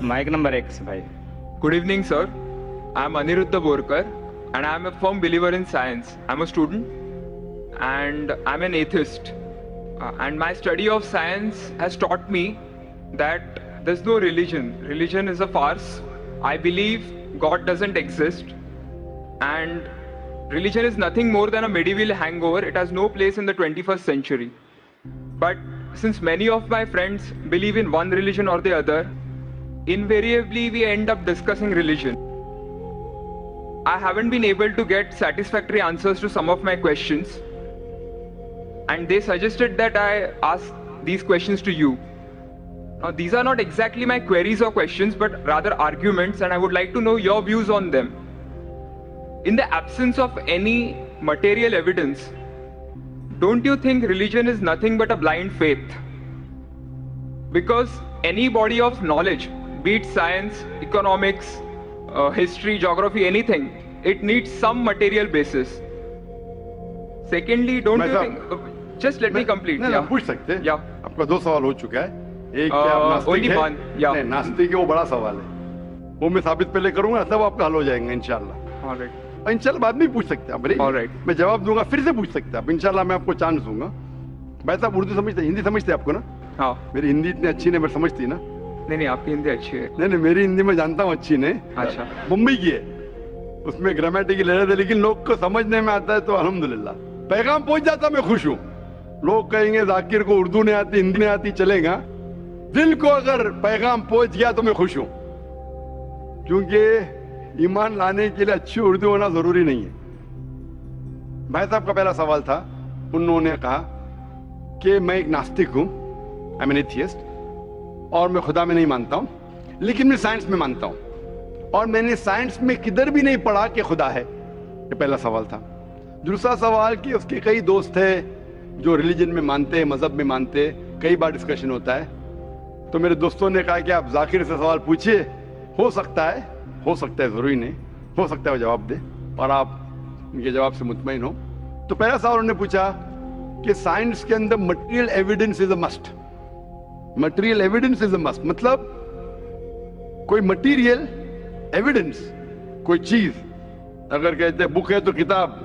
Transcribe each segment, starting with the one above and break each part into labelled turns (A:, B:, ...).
A: Mic number X भाई.
B: Good evening, sir. I'm Aniruddha Borkar, and I'm a firm believer in science. I'm a student, and I'm an atheist. And my study of science has taught me that there's no religion. Religion is a farce. I believe God doesn't exist, and religion is nothing more than a medieval hangover. It has no place in the 21st century. But since many of my friends believe in one religion or the other, invariably we end up discussing religion. I haven't been able to get satisfactory answers to some of my questions, and they suggested that I ask these questions to you. Now, these are not exactly my queries or questions, but rather arguments, and I would like to know your views on them. In the absence of any material evidence, don't you think religion is nothing but a blind faith? Because any body of knowledge, be it science, economics, history, geography, anything, it needs some material basis. Secondly, don't you think... Just let me complete.
C: नहीं, पूछ सकते हैं.
B: Yeah.
C: आपका 2 सवाल हो चुका है. एक क्या आप नास्तिक
B: only
C: है?
B: one. Yeah.
C: नहीं, नास्तिक है, वो बड़ा सवाल है. वो मैं साबित पहले करूंगा, तब आपका हल हो जाएगा इंशाल्लाह.
B: All right.
C: इंशाल्लाह बाद में पूछ सकते हैं आप.
B: All right.
C: मैं जवाब दूंगा, फिर से पूछ सकते हैं आप. इंशाल्लाह मैं आपको चांस दूंगा. भाई साहब उर्दू समझते, हिंदी समझते आपको ना?
B: हाँ.
C: मेरी हिंदी इतनी अच्छी नहीं, मैं समझती ना?
B: नहीं, आपकी हिंदी अच्छी है.
C: नहीं, मेरी हिंदी में जानता हूँ अच्छी नहीं.
B: अच्छा.
C: मुंबई की है, उसमें ग्रामेटिकल एरर है, लेकिन लोग को समझने में आता है तो अल्हम्दुलिल्लाह. पैगाम पहुंच जाता, मैं खुश हूँ. लोग कहेंगे जाकिर को उर्दू नहीं आती, हिंदी नहीं आती, चलेगा. दिल को अगर पैगाम पहुंच गया तो मैं खुश हूँ, क्योंकि ईमान लाने के लिए अच्छी उर्दू होना जरूरी नहीं है. भाई साहब का पहला सवाल था, उन्होंने कहा कि मैं एक नास्तिक हूँ, आई एम एन एथियस्ट, और मैं खुदा में नहीं मानता हूँ, लेकिन मैं साइंस में मानता हूँ, और मैंने साइंस में किधर भी नहीं पढ़ा कि खुदा है. ये पहला सवाल था. दूसरा सवाल कि उसके कई दोस्त हैं जो रिलीजन में मानते हैं, मजहब में मानते हैं, कई बार डिस्कशन होता है. तो मेरे दोस्तों ने कहा कि आप जाकिर से सवाल पूछिए, हो सकता है, जरूरी नहीं, हो सकता है वो जवाब दे और आप उनके जवाब से मुतमईन हो. तो पहला सवाल उन्होंने पूछा कि साइंस के अंदर material evidence is a must. Material evidence is a must मतलब कोई मटेरियल एविडेंस, कोई चीज अगर कहते हैं बुक है तो किताब,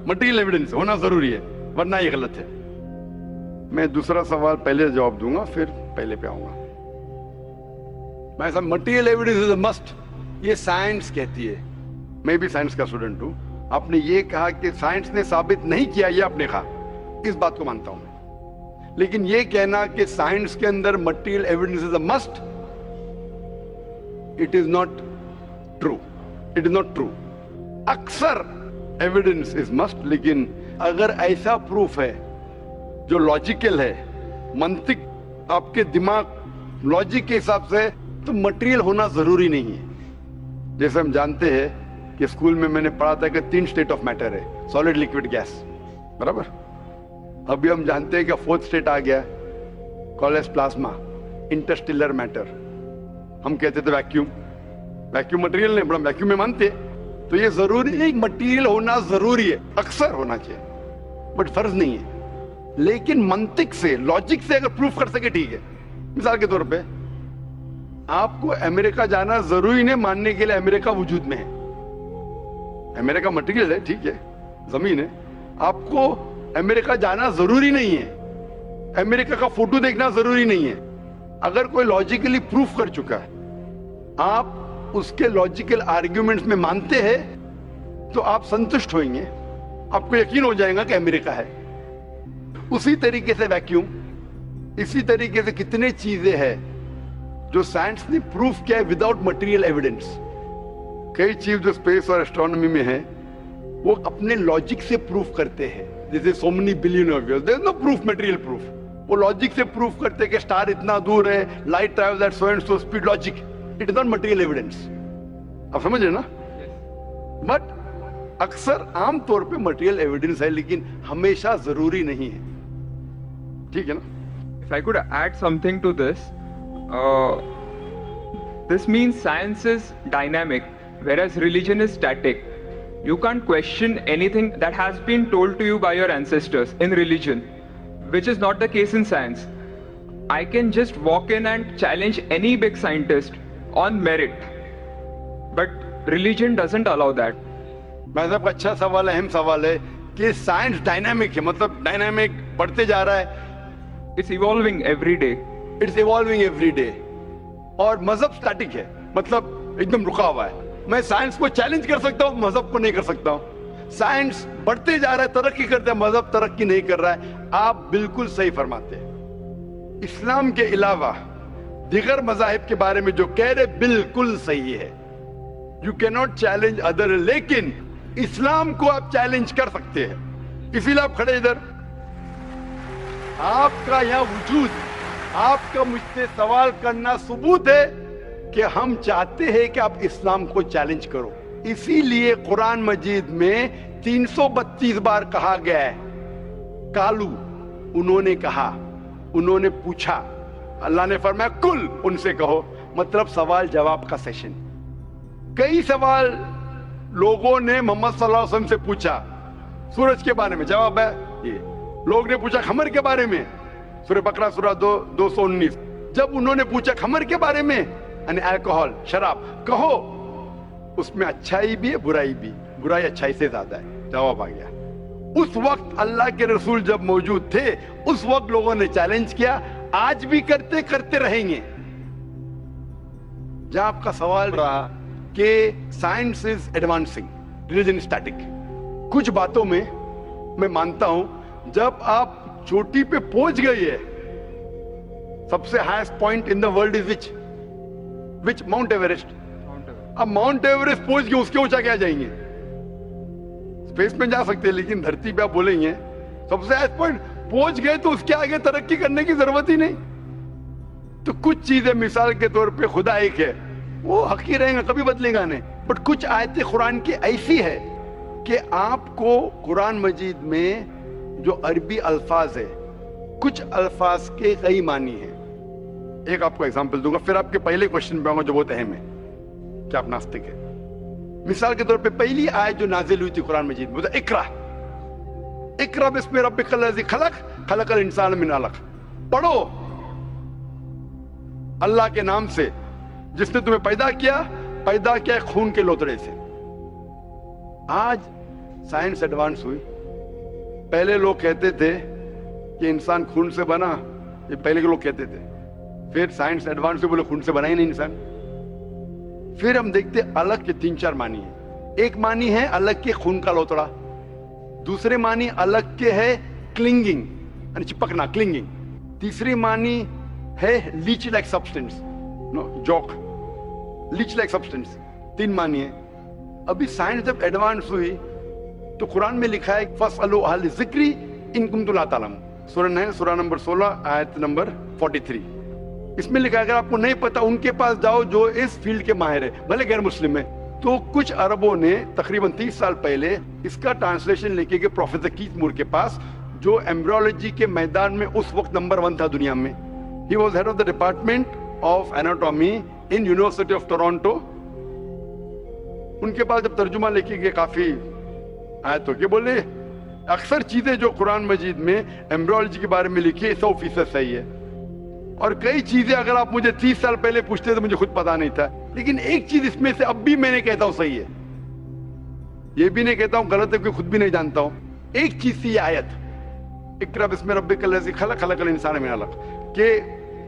C: मटेरियल एविडेंस होना जरूरी है, वरना ये गलत है. मैं दूसरा सवाल पहले जवाब दूंगा, फिर पहले पे आऊंगा. मैं सब material evidence is a must, ये साइंस कहती है. मैं भी साइंस का स्टूडेंट हूं. आपने ये कहा कि साइंस ने साबित नहीं किया, ये आपने कहा, इस बात को मानता हूं मैं. लेकिन ये कहना कि साइंस के अंदर material evidence is a must, it is not true. It is not true. अक्सर एविडेंस इज मस्ट, लेकिन अगर ऐसा प्रूफ है जो लॉजिकल है, मंतिक आपके दिमाग लॉजिक के हिसाब से, तो मटेरियल होना जरूरी नहीं है. जैसे हम जानते हैं कि स्कूल में मैंने पढ़ा था कि 3 स्टेट ऑफ मैटर है, सॉलिड, लिक्विड, गैस, बराबर. अभी हम जानते हैं कि 4th स्टेट आ गया, कॉलेज प्लाज्मा, इंटरस्टेलर मैटर. हम कहते थे वैक्यूम. वैक्यूम मटेरियल नहीं, बड़ा वैक्यूम में मानते. तो ये जरूरी नहीं, मटेरियल होना जरूरी है, अक्सर होना चाहिए, बट फर्ज नहीं है. लेकिन मंतिक से, लॉजिक से अगर प्रूफ कर सके ठीक है. मिसाल के तौर पे आपको अमेरिका जाना जरूरी नहीं मानने के लिए अमेरिका वजूद में है. अमेरिका मटेरियल है, ठीक है, जमीन है. आपको अमेरिका जाना जरूरी नहीं है, अमेरिका का फोटो देखना जरूरी नहीं है. अगर कोई लॉजिकली प्रूफ कर चुका है, आप उसके लॉजिकल आर्ग्यूमेंट्स में मानते हैं, तो आप संतुष्ट होंगे, आपको यकीन हो जाएगा कि अमेरिका है. उसी तरीके से वैक्यूम, इसी तरीके से कितने चीजें हैं जो साइंस ने प्रूफ किया है विदाउट मटेरियल एविडेंस. कई चीज जो स्पेस और एस्ट्रोनॉमी में है, वो अपने लॉजिक से प्रूफ करते हैं. जैसे so many billion of years, there is no proof, material proof. वो लॉजिक से प्रूफ करते हैं कि स्टार इतना दूर है, light travels at so and so speed. Logic, it is not material evidence. आप समझ रहे ना? बट अक्सर आमतौर पे मटेरियल एविडेंस है, लेकिन हमेशा जरूरी नहीं है. ठीक है ना?
B: If I could add something to this, this means science is dynamic, whereas religion is static. You can't question anything that has been told to you by your ancestors in religion, which is not the case in science. I can just walk in and challenge any big scientist on merit, but religion doesn't allow that.
C: मैं साहब अच्छा सवाल है, अहम सवाल है कि science dynamic है, मतलब डायनामिक बढ़ते जा रहा है,
B: It's evolving every day.
C: It's evolving every day, और मजहब स्टैटिक है, मतलब एकदम रुका हुआ है. मैं साइंस को चैलेंज कर सकता हूँ, मजहब को नहीं कर सकता हूँ. साइंस बढ़ते जा रहा है, तरक्की करता है, मजहब तरक्की नहीं कर रहा है. आप बिल्कुल सही फरमाते हैं. इस्लाम के अलावा दिगर मजाहिब के बारे में जो कह रहे बिल्कुल सही है. You can not challenge other, लेकिन इस्लाम को आप चैलेंज कर सकते हैं. इसीलिए आप खड़े इधर, आपका यहाँ वजूद, आपका मुझसे सवाल करना सबूत है कि हम चाहते हैं कि आप इस्लाम को चैलेंज करो. इसीलिए कुरान मजीद में 332 बार कहा गया है कालू, उन्होंने कहा, उन्होंने पूछा. अल्लाह ने फरमाया कुल, उनसे कहो, मतलब सवाल जवाब का सेशन. कई सवाल लोगों ने मोहम्मद सल्लल्लाहु अलैहि वसल्लम से पूछा, सूरज के बारे में जवाब है ये. लोग ने पूछा खमर के बारे में, सूरह बकरा सूरह 219. जब उन्होंने पूछा खमर के बारे में, यानी अल्कोहल, शराब, कहो उसमें अच्छाई भी है, बुराई भी, बुराई अच्छाई से ज्यादा है. जवाब आ गया. उस वक्त अल्लाह के रसूल जब मौजूद थे, उस वक्त लोगों ने चैलेंज किया, आज भी करते करते रहेंगे. जहां आपका सवाल रहा कि science is advancing, religion static. कुछ बातों में मैं मानता हूं, जब आप चोटी पे पहुंच गई है, सबसे highest point in the world is which mount Everest. अब माउंट एवरेस्ट पहुंच गए, उसके ऊंचा क्या जाएंगे? स्पेस में जा सकते हैं, लेकिन धरती पे आप बोलेंगे सबसे हाईएस्ट पॉइंट पहुंच गए तो उसके आगे तरक्की करने की जरूरत ही नहीं. तो कुछ चीजें, मिसाल के तौर पे खुदा एक है, वो हक ही रहेगा, कभी बदलेगा नहीं. बट कुछ आयतें कुरान की ऐसी है कि आपको कुरान मजीद में जो अरबी अल्फाज है, कुछ अल्फाज के कई मानी है. एक आपको एग्जांपल दूंगा, फिर आपके पहले क्वेश्चन पे आऊंगा जो बहुत अहम है कि आप नास्तिक है. मिसाल के तौर पे पहली आयत जो नाजिल हुई थी कुरान मजीद में, इकरा इकरा बिस्मि रब्बिकल लज़ी खलक खलकल इंसान मिन अलक. पढ़ो अल्लाह के नाम से जिसने तुम्हें पैदा किया खून के लोतड़े से. आज साइंस एडवांस हुई. पहले लोग कहते थे कि इंसान खून से बना, ये पहले के लोग कहते थे. फिर साइंस एडवांस हुई, बोले खून से बना ही नहीं इंसान. फिर हम देखते अलग के 3-4 मानी है. एक मानी है अलग के खून का लोतड़ा, दूसरे मानी अलग के है क्लिंगिंग, यानी चिपकना, क्लिंगिंग. तीसरी मानी है leech like substance, no joke, leech like substance. 3 मानी है. अभी साइंस जब एडवांस हुई तो कुरान में लिखा है फसअलू अहल ज़िक्री इन कुंतुम ला तालमून. सूरह नहल सूरह नंबर 16 आयत नंबर 43. इसमें लिखा है अगर आपको नहीं पता उनके पास जाओ जो इस फील्ड के माहिर है, भले गैर मुस्लिम है. तो कुछ अरबों ने तकरीबन 30 साल पहले इसका ट्रांसलेशन लेके गए प्रोफेसर कीथ मूर के पास, जो एम्ब्रियोलॉजी के मैदान में उस वक्त नंबर 1 था दुनिया में. He was head of the department of anatomy in university of Toronto. उनके पास जब तर्जुमा लेके गए काफी आयतों के, बोले अक्सर चीजें जो कुरान मजीद में एम्ब्रियोलॉजी के बारे में लिखी है 100% सही है, और कई चीजें अगर आप मुझे 30 साल पहले पूछते तो मुझे खुद पता नहीं था. लेकिन एक चीज इसमें से अब भी मैंने कहता हूं सही है, ये भी नहीं कहता हूं गलत है, क्योंकि खुद भी नहीं जानता हूं. एक चीज थी आयत इकरा बिस्मि रब्बिकल लज़ी खलक खलकल इंसान मिन अलक, के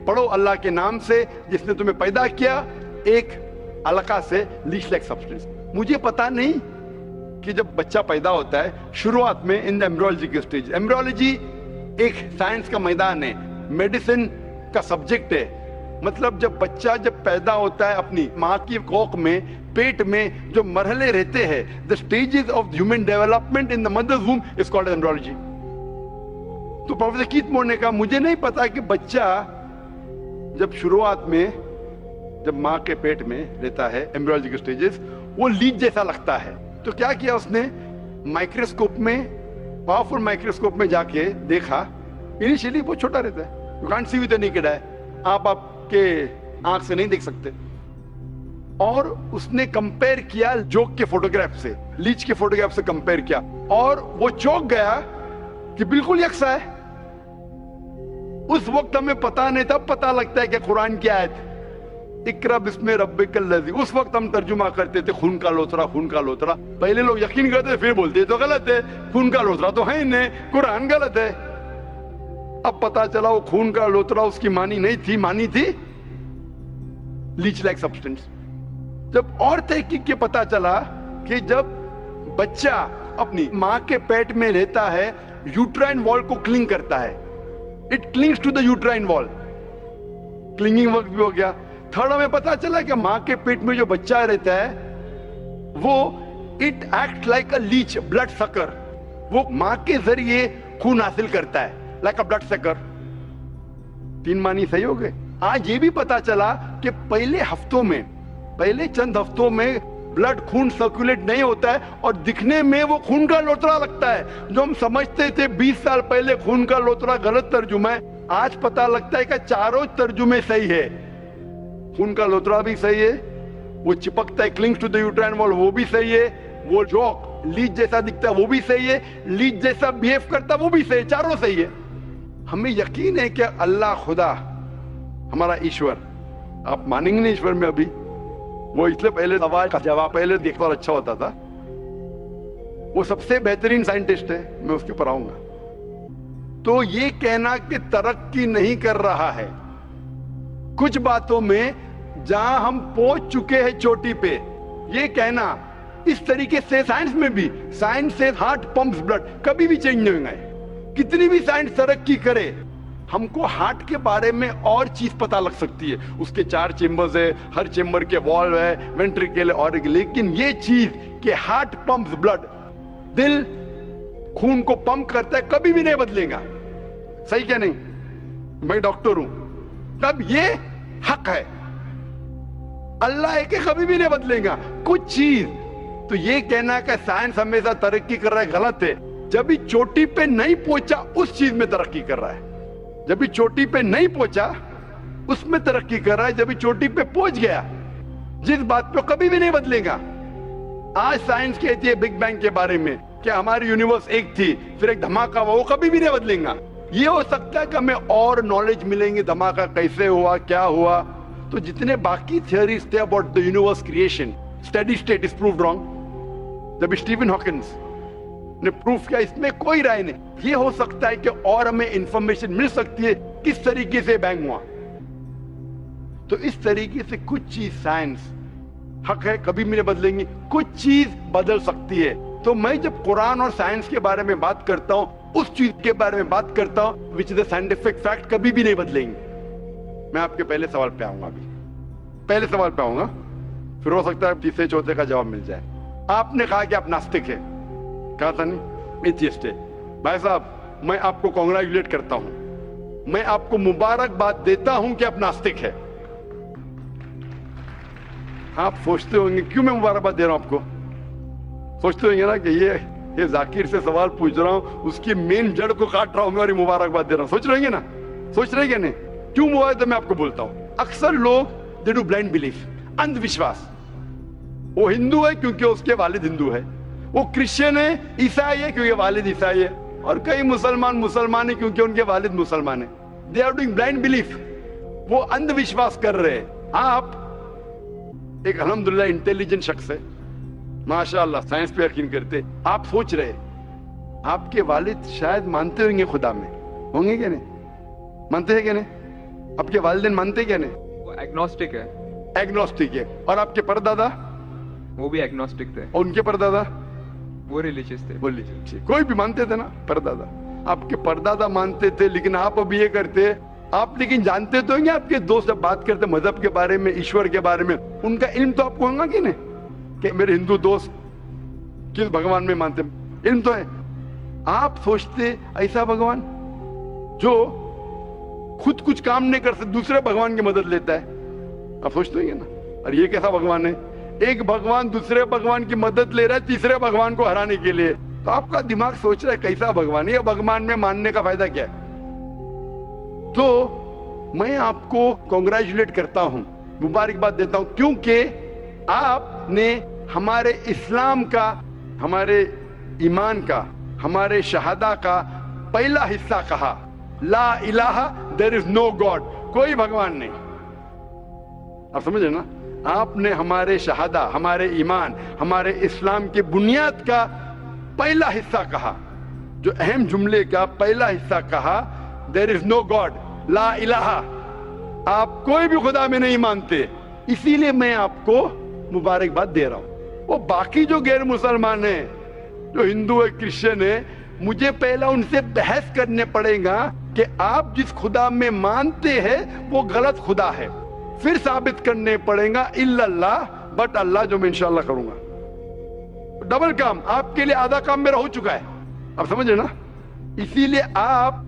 C: पढ़ो अल्लाह के नाम से जिसने तुम्हें पैदा किया एक अलका से, लीच लाइक सब्सटेंस. मुझे पता नहीं कि जब बच्चा पैदा होता है शुरुआत में इन द एम्ब्रियोलॉजी के स्टेज, एम्ब्रियोलॉजी एक साइंस का मैदान है, मेडिसिन का सब्जेक्ट है. मतलब जब बच्चा जब पैदा होता है अपनी माँ की कोख में, पेट में जो मरहले रहते हैं, the stages of human development in the mother's womb is called embryology. तो प्रोफेसर कीथ मूर ने कहा मुझे नहीं पता कि बच्चा जब शुरुआत में जब माँ के पेट में रहता है, एम्ब्रियोलॉजी के स्टेजेस, वो लीच जैसा लगता है. तो क्या किया उसने, माइक्रोस्कोप में, पावरफुल माइक्रोस्कोप में जाके देखा. इनिशियली वो छोटा रहता है, you can't see with the naked eye, आप आपके आंख से नहीं देख सकते. और उसने कंपेयर किया जोक के फोटोग्राफ से, लीच के फोटोग्राफ से कंपेयर किया, और वो चौंक गया कि बिल्कुल यकसा है. उस वक्त हमें पता नहीं था, पता लगता है कि कुरान की आयत इकरा बिस्मि रब्बिकल लज़ी, उस वक्त हम तर्जुमा करते थे खून का लोथरा, खून का लोथरा। पहले लोग यकीन करते फिर बोलते तो गलत है, खून का लोथरा तो है ही नहीं, कुरान गलत है। अब पता चला वो खून का लोथरा उसकी मानी नहीं थी, मानी थी लीच लाइक सब्सटेंस। जब और तहकीक के पता चला कि जब बच्चा अपनी मां के पेट में रहता है, यूट्राइन वॉल को क्लिंग करता है, it clings to the uterine wall, clinging work भी हो गया। थर्ड हमें पता चला कि मां के पेट में जो बच्चा रहता है वो it act like a leech, blood sucker, वो मां के जरिए खून हासिल करता है, लाइक अ ब्लड सकर। 3 मानी सही हो गए। आज ये भी पता चला कि पहले चंद हफ्तों में ब्लड खून सर्कुलेट नहीं होता है और दिखने में वो खून का लोथरा लगता है। जो हम समझते थे 20 साल पहले खून का लोथरा गलत तर्जुमा है, आज पता लगता है कि चारों तर्जुमे सही है। खून का लोथरा भी सही है, वो चिपकता है clings to the uterine wall वो भी सही है, वो जो लीच जैसा दिखता है वो भी सही है, लीच जैसा बिहेव करता है वो भी सही है, चारों सही है। हमें यकीन है कि अल्लाह खुदा हमारा ईश्वर, आप मानेंगे नहीं ईश्वर में अभी, वो इसलिए पहले सवाल का जवाब पहले देखता और अच्छा होता था, वो सबसे बेहतरीन साइंटिस्ट है, मैं उसके ऊपर आऊंगा। तो ये कहना कि तरक्की नहीं कर रहा है, कुछ बातों में जहां हम पहुंच चुके हैं चोटी पे, ये कहना इस तरीके से साइंस में भी, साइंस से हार्ट पंप्स ब्लड, कभी भी चेंज नहीं होंगे। कितनी भी साइंस तरक्की करे, हमको हार्ट के बारे में और चीज पता लग सकती है, उसके 4 चेंबर्स है, हर चेंबर के वॉल्व है, वेंट्रिकल है और, लेकिन ये चीज कि हार्ट पंप्स ब्लड, दिल खून को पंप करता है, कभी भी नहीं बदलेगा। सही क्या नहीं? मैं डॉक्टर हूं, तब ये हक है, अल्लाह है कि कभी भी नहीं बदलेगा कुछ चीज। तो ये कहना कि साइंस हमेशा तरक्की कर रहा है गलत है। जब भी चोटी पे नहीं पहुंचा उस चीज में तरक्की कर रहा है, जब भी चोटी पे नहीं पहुंचा उसमें तरक्की कर रहा है, जब भी चोटी पे पहुंच गया जिस बात पे कभी भी नहीं बदलेगा। आज साइंस कहती है बिग बैंग के बारे में कि हमारी यूनिवर्स एक थी, फिर एक धमाका हुआ, वो कभी भी नहीं बदलेगा। ये हो सकता है कि हमें और नॉलेज मिलेंगे, धमाका कैसे हुआ, क्या हुआ। तो जितने बाकी थियरीज थे about the universe creation, steady state is proved wrong. जब स्टीफन हॉकिंस ने प्रूफ किया, इसमें कोई राय नहीं। ये हो सकता है कि और हमें इंफॉर्मेशन मिल सकती है किस तरीके से बैंग हुआ। तो इस तरीके से कुछ चीज साइंस हक है, कभी भी नहीं बदलेंगी, कुछ चीज बदल सकती है। तो मैं जब कुरान और साइंस के बारे में बात करता हूं, उस चीज के बारे में बात करता हूं which is the scientific fact, कभी भी नहीं बदलेंगे। मैं आपके पहले सवाल पे आऊंगा, अभी पहले सवाल पे आऊंगा, फिर हो सकता है तीसरे चौथे का जवाब मिल जाए। आपने कहा कि आप नास्तिक है, कहा था नहीं, एथियस्ट है। भाई साहब मैं आपको कांग्रेचुलेट करता हूं, मैं आपको मुबारकबाद देता हूं कि आप नास्तिक है। आप सोचते होंगे क्यों मैं मुबारकबाद दे रहा हूं आपको, सोचते होंगे ना कि ये जाकिर से सवाल पूछ रहा हूं, उसकी मेन जड़ को काट रहा हूं और मुबारकबाद दे रहा हूं। सोच रहे ना, सोच रहे क्या नहीं? क्यों मुबारक मैं आपको बोलता हूं। अक्सर लोग दे डू ब्लाइंड बिलीफ, अंधविश्वास। वो हिंदू है क्योंकि उसके वालिद हिंदू है, वो क्रिश्चियन है, ईसाई है क्योंकि वालिद ईसाई है, और कई मुसलमान है क्योंकि उनके वालिद मुसलमान है। They are doing blind belief, वो अंधविश्वास कर रहे हैं। आप एक अल्हम्दुलिल्लाह इंटेलिजेंट शख्स है, माशाअल्लाह, साइंस पे यकीन करते। आप सोच रहे आपके वालिद शायद मानते होंगे खुदा में, होंगे क्या नहीं? मानते हैं क्या नहीं? आपके वालिदैन मानते क्या नहीं?
B: वो एग्नोस्टिक है।
C: एग्नोस्टिक है। और आपके परदादा?
B: वो भी एग्नोस्टिक थे।
C: और उनके परदादा?
B: वो रिलीजियस थे।
C: वो रिलीजियस, कोई भी मानते थे ना परदादा। आपके परदादा मानते थे, लेकिन आप अब ये करते आप, लेकिन जानते तो होंगे आपके दोस्त जब बात करते मजहब के बारे में, ईश्वर के बारे में, उनका इल्म तो आपको होगा कि नहीं कि मेरे हिंदू दोस्त किस भगवान में मानते, इल्म तो है। आप सोचते ऐसा भगवान जो खुद कुछ काम नहीं कर सकता, दूसरे भगवान की मदद लेता है, आप सोचते होंगे ना। और ये कैसा भगवान है? एक भगवान दूसरे भगवान की मदद ले रहा है तीसरे भगवान को हराने के लिए। तो आपका दिमाग सोच रहा है कैसा भगवान है, ये भगवान में मानने का फायदा क्या है? तो मैं आपको कांग्रेचुलेट करता हूं, मुबारकबाद देता हूं, क्योंकि आपने हमारे इस्लाम का, हमारे ईमान का, हमारे शहादा का पहला हिस्सा कहा, ला इलाहा देयर इज नो गॉड, कोई भगवान नहीं। आप समझ रहे ना? आपने हमारे शहादा, हमारे ईमान, हमारे इस्लाम की बुनियाद का पहला हिस्सा कहा, जो अहम जुमले का पहला हिस्सा कहा, देयर इज नो गॉड, ला इलाहा। आप कोई भी खुदा में नहीं मानते, इसीलिए मैं आपको मुबारकबाद दे रहा हूं। वो बाकी जो गैर मुसलमान है, जो हिंदू है, क्रिश्चियन है, मुझे पहला उनसे बहस करने पड़ेगा कि आप जिस खुदा में मानते हैं वो गलत खुदा है, फिर साबित करने पड़ेगा इल्लल्लाह, बट अल्लाह, जो मैं इंशाल्लाह करूंगा। डबल काम, आपके लिए आधा काम मेरा हो चुका है, आप समझ रहे ना? इसीलिए आप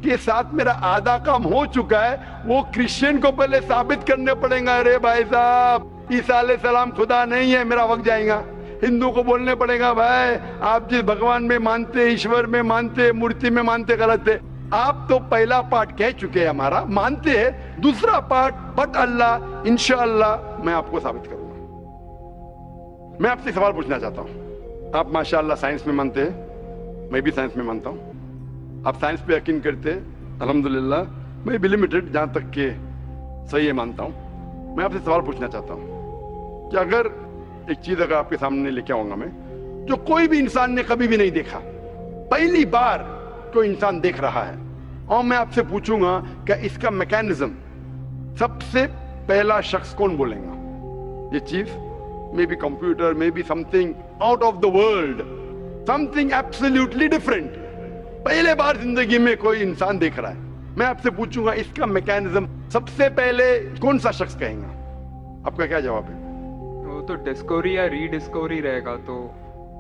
C: के साथ मेरा आधा काम हो चुका है, वो क्रिश्चियन को पहले साबित करने पड़ेगा, अरे भाई साहब ईसा अलैहिस्सलाम खुदा नहीं है, मेरा वक्त जाएगा। हिंदू को बोलने पड़ेगा, भाई आप जिस भगवान में मानते, ईश्वर में मानते, मूर्ति में मानते, गलत है। आप तो पहला पार्ट कह चुके हैं हमारा, मानते हैं। दूसरा पार्ट बट अल्लाह, इंशाअल्लाह मैं आपको साबित करूंगा। मैं आपसे सवाल पूछना चाहता हूं। आप माशाअल्लाह साइंस में मानते हैं, मैं भी साइंस में मानता हूं। आप साइंस पे यकीन करते हैं, अल्हम्दुलिल्लाह। मैं भी लिमिटेड, जहां तक के सही है मानता हूं। मैं आपसे सवाल पूछना चाहता हूं कि अगर एक चीज अगर आपके सामने लेके आऊंगा मैं, जो कोई भी इंसान ने कभी भी नहीं देखा, पहली बार कोई इंसान देख रहा है, और मैं आपसे पूछूंगा कि इसका मैकेनिज्म, सबसे पहला शख्स कौन बोलेगा? ये चीज may be computer, may be something out of the world, something absolutely different, पहले बार जिंदगी में कोई इंसान देख रहा है। मैं आपसे पूछूंगा इसका मैकेनिज्म सबसे पहले कौन सा शख्स कहेगा? आपका क्या जवाब है?
B: वो तो डिस्कवरी या रीडिस्कवरी रहेगा, तो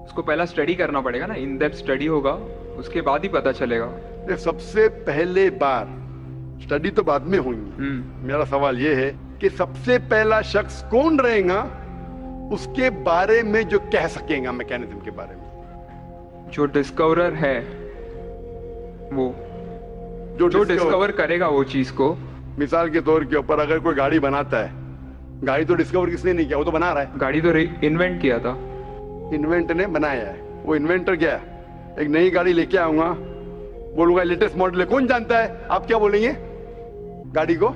B: उसको पहला स्टडी करना पड़ेगा ना, इन डेप्थ स्टडी होगा, उसके बाद ही पता चलेगा।
C: सबसे पहले बार, स्टडी तो बाद में होंगी। मेरा सवाल ये है कि सबसे पहला शख्स कौन रहेगा उसके बारे में जो कह सकेगा, मैकेनिज्म के बारे में?
B: जो डिस्कवरर है, वो जो डिस्कवर करेगा वो चीज को।
C: मिसाल के तौर के ऊपर अगर कोई गाड़ी बनाता है, गाड़ी तो डिस्कवर किसने नहीं किया, वो तो बना रहा है।
B: गाड़ी तो इन्वेंट किया था,
C: इन्वेंटर ने बनाया है। वो इन्वेंटर क्या है? एक नई गाड़ी लेके आऊंगा, बोलूंगा लेटेस्ट मॉडल है, कौन जानता है? आप क्या बोलेंगे? गाड़ी को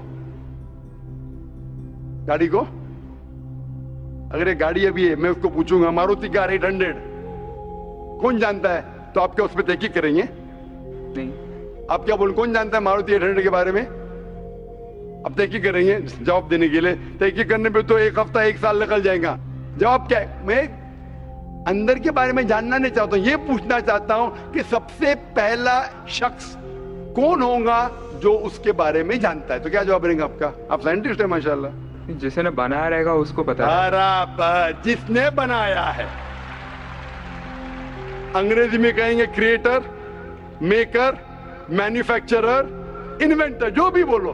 C: अगर एक गाड़ी अभी है, मैं उसको पूछूंगा मारुति कार 800 कौन जानता है, तो आप क्या उस पर तहकीक करेंगे?
B: नहीं।
C: आप क्या बोल, कौन जानता है मारुति 800 के बारे में? अब तहकीक करेंगे जवाब देने के लिए। तहकीक करने पे तो एक हफ्ता, एक साल निकल जाएगा। जवाब क्या है? मैं अंदर के बारे में जानना नहीं चाहता हूं, ये पूछना चाहता हूं कि सबसे पहला शख्स कौन होगा जो उसके बारे में जानता है। तो क्या जवाब रहेगा आपका? आप साइंटिस्ट है माशाल्लाह।
B: जिसने बनाया रहेगा उसको पता है।
C: बराबर, जिसने बनाया है। अंग्रेजी में कहेंगे क्रिएटर, मेकर, मैन्युफैक्चरर, इन्वेंटर, जो भी बोलो,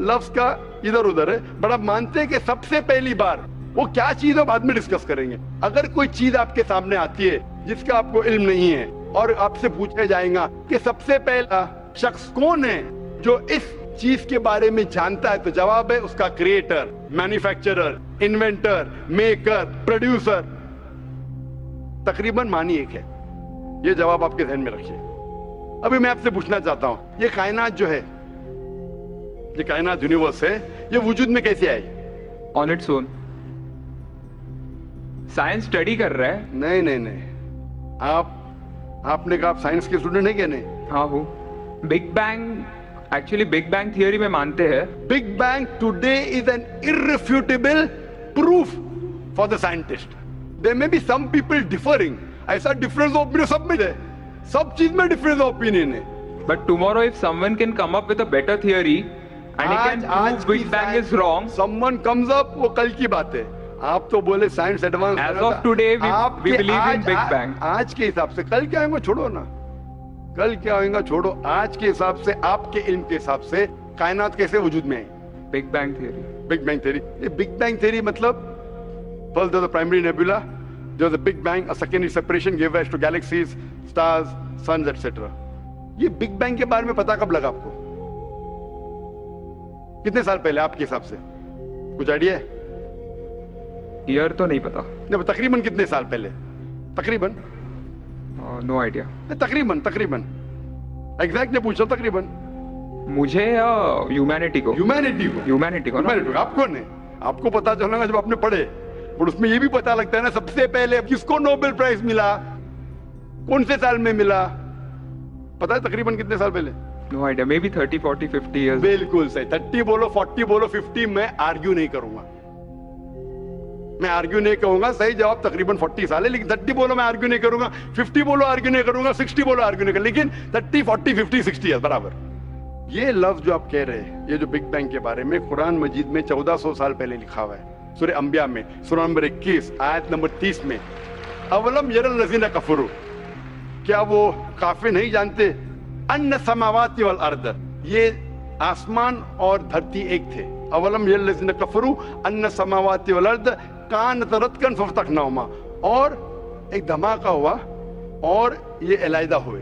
C: लफ्ज का इधर उधर है। बट आप मानते हैं कि सबसे पहली बार वो क्या चीज है बाद में डिस्कस करेंगे। अगर कोई चीज आपके सामने आती है जिसका आपको इल्म नहीं है और आपसे पूछा जाएगा कि सबसे पहला शख्स कौन है जो इस चीज के बारे में जानता है, तो जवाब है उसका creator, manufacturer, inventor, maker, producer. तकरीबन मानी एक है। ये जवाब आपके ध्यान में रखिए। अभी मैं आपसे पूछना चाहता हूं, ये कायनात जो है, ये कायनात यूनिवर्स है, ये वजूद में कैसे आई?
B: On its own. Science study कर रहा है।
C: नहीं, आपने कहा आप साइंस के स्टूडेंट है क्या? नहीं।
B: हाँ हूँ। Big bang, actually big bang theory में मानते हैं।
C: Big bang today is an irrefutable proof for the scientist. There may be some people differing, ऐसा डिफरेंस ऑफ ओपिनियन सब में है, सब चीज में डिफरेंस ऑफ ओपिनियन है।
B: But tomorrow if someone can come up with a better theory and he can prove big bang is wrong,
C: someone comes up, वो कल की बात है। आप तो बोले science advance.
B: Age of today we believe in big bang.
C: आज के हिसाब से, कल क्या होगा छोड़ो ना, कल क्या होगा छोड़ो। आज के हिसाब से, आपके इल्म के हिसाब से कायनात कैसे वजूद में आई?
B: Big bang theory.
C: Big bang theory. ये बिग बैंग थियरी मतलब first there was the primary nebula, there was a big bang, a secondary separation give rise to galaxies, stars, suns etcetera. ये बिग बैंग के बारे में पता कब लगा आपको? कितने साल पहले आपके हिसाब से? कुछ आइडिया है?
B: ईयर तो नहीं पता।
C: नहीं, तकरीबन कितने साल पहले? तकरीबन
B: नो आइडिया।
C: तकरीबन एग्जैक्ट नहीं पूछ रहा, तकरीबन
B: मुझे या ह्यूमैनिटी को?
C: ह्यूमैनिटी को।
B: ह्यूमैनिटी को ना?
C: ह्यूमैनिटी को आपको नहीं, आपको पता चलेगा जब आपने पढ़े, और उसमें ये भी पता लगता है ना सबसे पहले किसको नोबेल प्राइज मिला, कौन से साल में मिला, पता है तकरीबन कितने साल पहले?
B: No idea, maybe 30, 40, 50 years.
C: बिल्कुल सही। 30 बोलो, 40 बोलो, 50, मैं आर्ग्यू नहीं करूंगा, मैं आर्ग्यू नहीं कहूंगा। सही जवाब तकरीबन 40 साल है, लेकिन 30 बोलो मैं आर्ग्यू नहीं करूंगा, 50 बोलो आर्ग्यू नहीं करूंगा, 60 बोलो आर्ग्यू नहीं करूंगा, लेकिन 30, 40, 50, 60 है बराबर। ये लफ्ज जो आप कह रहे हैं, ये जो बिग बैंग के बारे में कुरान मजीद में 1400 साल पहले लिखा हुआ है, सूरह अंबिया में सूरह नंबर 21 आयत नंबर 30 में, अवलम यरल लज़ीना कफरू, क्या वो काफिर नहीं जानते, अन्ना समावाति वल अर्द, ये आसमान और धरती एक थे। अवलम यरल लज़ीना कफरू अन्ना समावाति वल अर्द कानत रतकन फफ्तकनाहुमा, और एक धमाका हुआ और ये अलहदा हुए।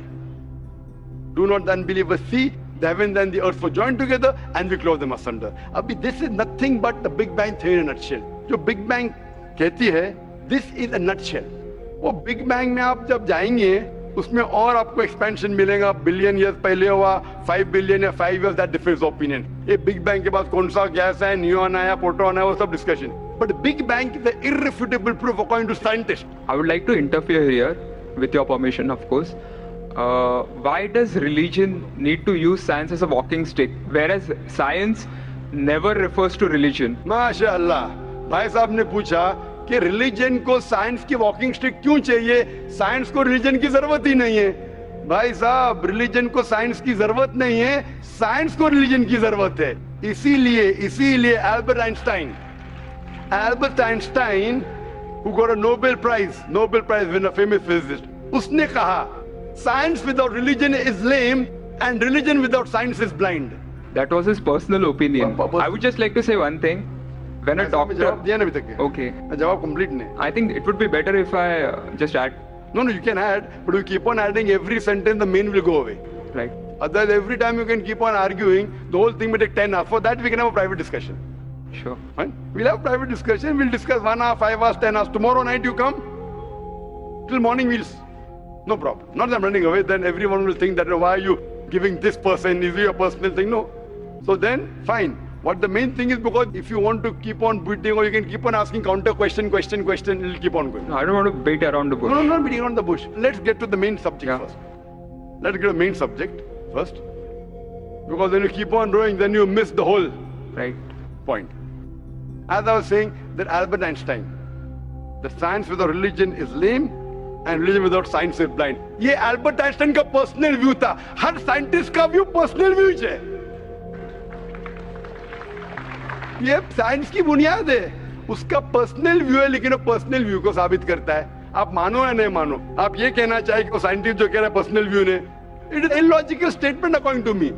C: Do not the unbelievers see the heavens and the earth were joined together and we clove them asunder. अभी this is nothing but the Big Bang theory in a nutshell. जो Big Bang कहती है, this is a nutshell. वो Big Bang में आप जब जाएंगे उसमें और आपको एक्सपेंशन मिलेगा, बिलियन ईयर्स पहले हुआ, 5 बिलियन या 5 years, that differs opinion. ये Big Bang के बाद कौन सा गैस है, न्यूट्रॉन आया, प्रोटॉन आया, वो सब discussion. But Big Bang is the irrefutable proof according to scientists.
B: I would like to interfere here, with your permission, of course. Why does religion need to use science as a walking stick, whereas science never refers to religion?
C: माशाअल्लाह, भाई साहब ने पूछा कि religion को science की walking stick क्यों चाहिए, साइंस को रिलीजन की जरूरत ही नहीं है। भाई साहब, रिलीजन को साइंस की जरूरत नहीं है, साइंस को रिलीजन की जरूरत है। इसीलिए Albert Einstein who got a Nobel Prize winner, famous physicist, उसने कहा science without religion is lame and religion without science is blind.
B: That was his personal opinion. I would just like to say one thing. When a doctor...
C: जवाब दिया ना अभी तक?
B: Okay.
C: जवाब complete नहीं।
B: I think it would be better if I just add.
C: No, you can add, but you keep on adding every sentence, the main will go away.
B: Right.
C: Otherwise, every time you can keep on arguing, the whole thing will take 10 hours. For that, we can have a private discussion.
B: Sure.
C: Fine? We'll have a private discussion. We'll discuss 1 hour, 5 hours, 10 hours. Tomorrow night you come. Till morning we'll... No problem. Not that I'm running away. Then everyone will think that, why are you giving this person? Is it a personal thing? No. So then, fine. What the main thing is, because if you want to keep on beating, or you can keep on asking counter question, it'll keep on going.
B: No, I don't want to beat around the bush.
C: No, not beating around the bush. Let's get to the main subject first. Let's get to the main subject first. Because when you keep on rowing, then you miss the whole point. As I was saying, that Albert Einstein, the science without religion is lame and religion without science is blind. ये Albert Einstein का personal view था. हर scientist का view personal view है. ये science की बुनियाद है, उसका पर्सनल व्यू है, लेकिन वो पर्सनल व्यू को साबित करता है। आप मानो या नहीं मानो, आप ये कहना चाहिए कि वो साइंटिस्ट जो कह रहा है पर्सनल व्यू ने, it is illogical statement according to me.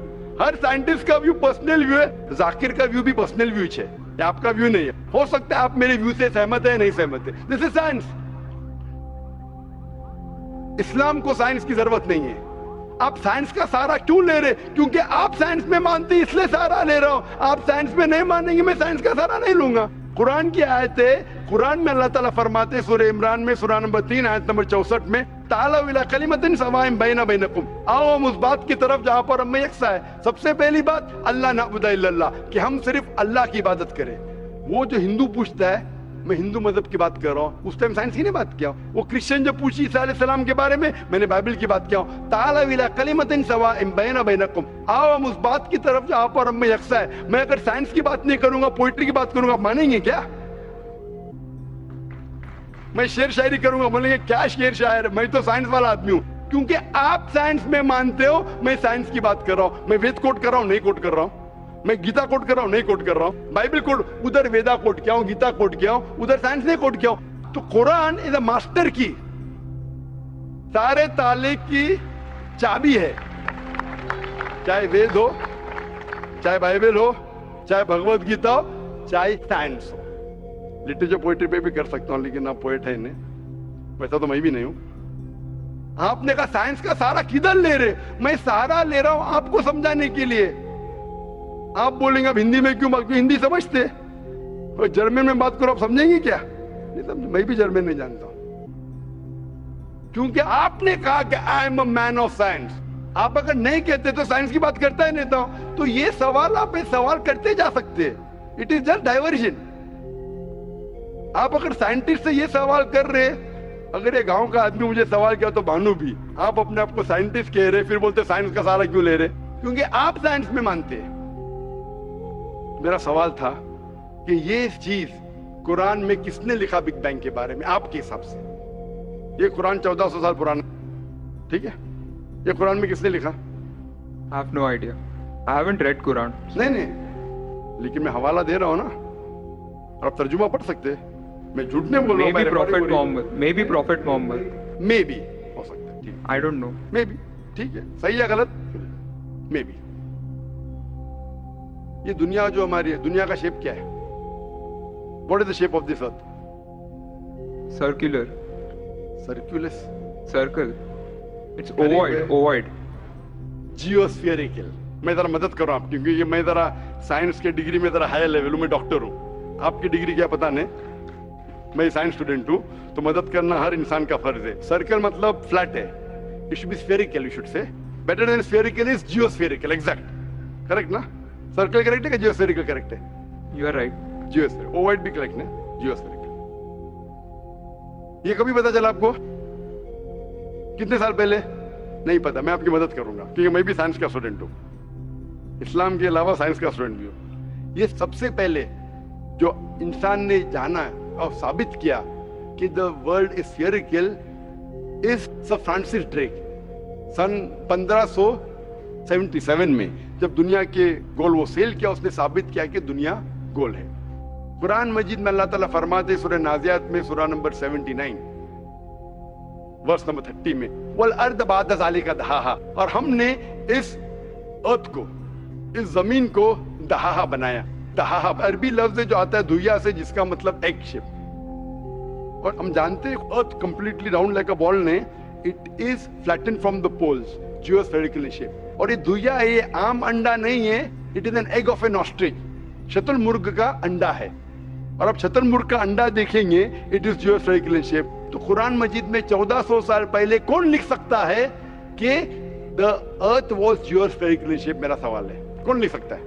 C: हर साइंटिस्ट का व्यू पर्सनल व्यू है, जाकिर का व्यू भी पर्सनल व्यू है, आपका व्यू नहीं है। हो सकता है आप मेरे व्यू से सहमत है, नहीं सहमत है, दिस इज साइंस। इस्लाम को साइंस की जरूरत नहीं है। आप साइंस का सहारा क्यों ले रहे? क्योंकि आप साइंस में मानते, इसलिए सहारा ले रहा हूं। आप साइंस में नहीं मानेंगे, मैं साइंस का सहारा नहीं लूंगा। कुरान की आयत है, कुरान में अल्लाह ताला फरमाते, सूरह इमरान में सूरह नंबर 3 आयत नंबर 64 में, तालू इला कलिमतिन सवाइन बैना बैनकुम, आओ हम उस बात की तरफ जहां पर हम यकसा है। सबसे पहली बात, अल्लाह नअबुद इल्लल्लाह, कि हम सिर्फ अल्लाह की इबादत करें। वो जो हिंदू पूछता है, मैं हिंदू मजहब की बात कर रहा हूँ, उस टाइम साइंस की नहीं बात किया। वो क्रिश्चियन जो पूछी ईसा अलैहिस्सलाम के बारे में, मैंने बाइबल की बात किया। तालू इला कलिमतिन सवाइन बैना बैनकुम, आओ हम उस बात की तरफ जहां पर हम यकसा है। मैं अगर साइंस की बात नहीं करूंगा, पोइट्री की बात करूंगा, आप मानेंगे क्या? मैं शेर शायरी करूंगा, बोलेंगे क्या शेर शायर, मैं तो साइंस वाला आदमी हूं। क्योंकि आप साइंस में मानते हो, मैं साइंस की बात कर रहा हूं। मैं वेद कोट कर रहा हूं, नहीं कोट कर रहा हूं। मैं गीता कोट कर रहा हूं, नहीं कोट कर रहा हूं। बाइबल कोट, उधर वेदा कोट किया हूं, गीता कोट किया हूं, उधर साइंस नहीं कोट किया हूं। तो कुरान इज अ मास्टर की, सारे ताले की चाबी है। चाहे वेद हो, चाहे बाइबल हो, चाहे भगवत गीता हो, चाहे साइंस हो। लिटरेचर पोएट्री पे भी कर सकता हूं, लेकिन आप पोएट है नहीं, वैसा तो मैं भी नहीं हूं। आपने कहा साइंस का सहारा किधर ले रहे? मैं सहारा ले रहा हूं आपको समझाने के लिए। आप बोलेंगे अब हिंदी में क्यों बात, हिंदी समझते? और जर्मन में बात करो, आप समझेंगे क्या? नहीं समझ, मैं भी जर्मन नहीं जानता हूं। क्योंकि आपने कहा कि I am a man of science. आप अगर नहीं कहते तो साइंस की बात करता ही नहीं था। तो ये सवाल आप सवाल करते जा सकते हैं, इट इज जस्ट डाइवर्जन। आप अगर साइंटिस्ट से ये सवाल कर रहे, अगर ये गांव का आदमी मुझे सवाल किया तो भानु भी, आप अपने आप को साइंटिस्ट कह रहे, फिर बोलते साइंस का सहारा क्यों ले रहे? क्योंकि आप साइंस में मानते हैं। मेरा सवाल था कि ये चीज कुरान में किसने लिखा बिग बैंग के बारे में आपके हिसाब से? ये कुरान 1400 साल पुराना, ठीक है? ये कुरान में किसने लिखा?
B: I have no idea. I haven't read Quran.
C: नहीं, लेकिन मैं हवाला दे रहा हूं ना, और आप तर्जुमा पढ़ सकते हैं। मैं झूठ नहीं बोल रहा हूं।
B: Maybe Prophet Muhammad. Maybe Prophet Muhammad.
C: May be हो सकता है, ठीक
B: I don't know.
C: May be, ठीक है, सही या गलत? May be. ये दुनिया जो हमारी है, दुनिया का शेप क्या है? What is the shape of this earth?
B: Circular.
C: सर्कुलस,
B: Circle. It's
C: Very
B: ovoid.
C: well.
B: Ovoid.
C: जियोस्फेरिकल। मैं जरा मदद कर रहा हूं, क्योंकि ये मैं जरा साइंस के डिग्री में जरा हाई लेवल हूं, मैं डॉक्टर हूं। आपकी डिग्री क्या पता नहीं, मैं साइंस स्टूडेंट हूं, तो मदद करना हर इंसान का फर्ज है। सर्कल मतलब फ्लैट है, it should be spherical, you should say. Better than spherical is geospherical, exact, correct ना? सर्कल करेक्ट है कि जियोस्फेरिकल करेक्ट है?
B: You are right.
C: Geospherical, ovoid भी करेक्ट है, जियोस्फेरिकल। ये कभी पता चला आपको? कितने साल पहले? नहीं पता, मैं आपकी मदद करूंगा, क्योंकि मैं भी साइंस का स्टूडेंट हूं, इस्लाम के अलावा साइंस का स्टूडेंट भी हूं। ये सबसे पहले जो इंसान ने जाना और साबित किया कि the world is spherical is sir Francis Drake. सन 1577 में जब दुनिया के गोल वो सेल किया, उसने साबित किया कि दुनिया गोल है। कुरान मजीद में अल्लाह ताला फरमाते सूरह नाज़ियात में सूरह नंबर 79 वर्स नंबर 30 में, वल अर्द बाद ज़ालिका दहाहा, और हमने इस अर्थ को, इस जमीन को दहाहा बनाया। दहाहा अरबी लफ्ज जो आता है दुया से, जिसका मतलब एग शेप। और हम जानते हैं earth completely round like a ball ने, it is flattened from the poles, geospherical shape. और ये दुया है, ये आम अंडा नहीं है, it is an egg of an ostrich, शतुरमुर्ग का अंडा है। और अब शतुरमुर्ग का अंडा देखेंगे, इट इज जियोस्फेरिकल शेप। तो कुरान मजीद में 1400 साल पहले कौन लिख सकता है कि द अर्थ वाज जियोस्फेरिकल शेप? मेरा सवाल है, कौन लिख सकता है?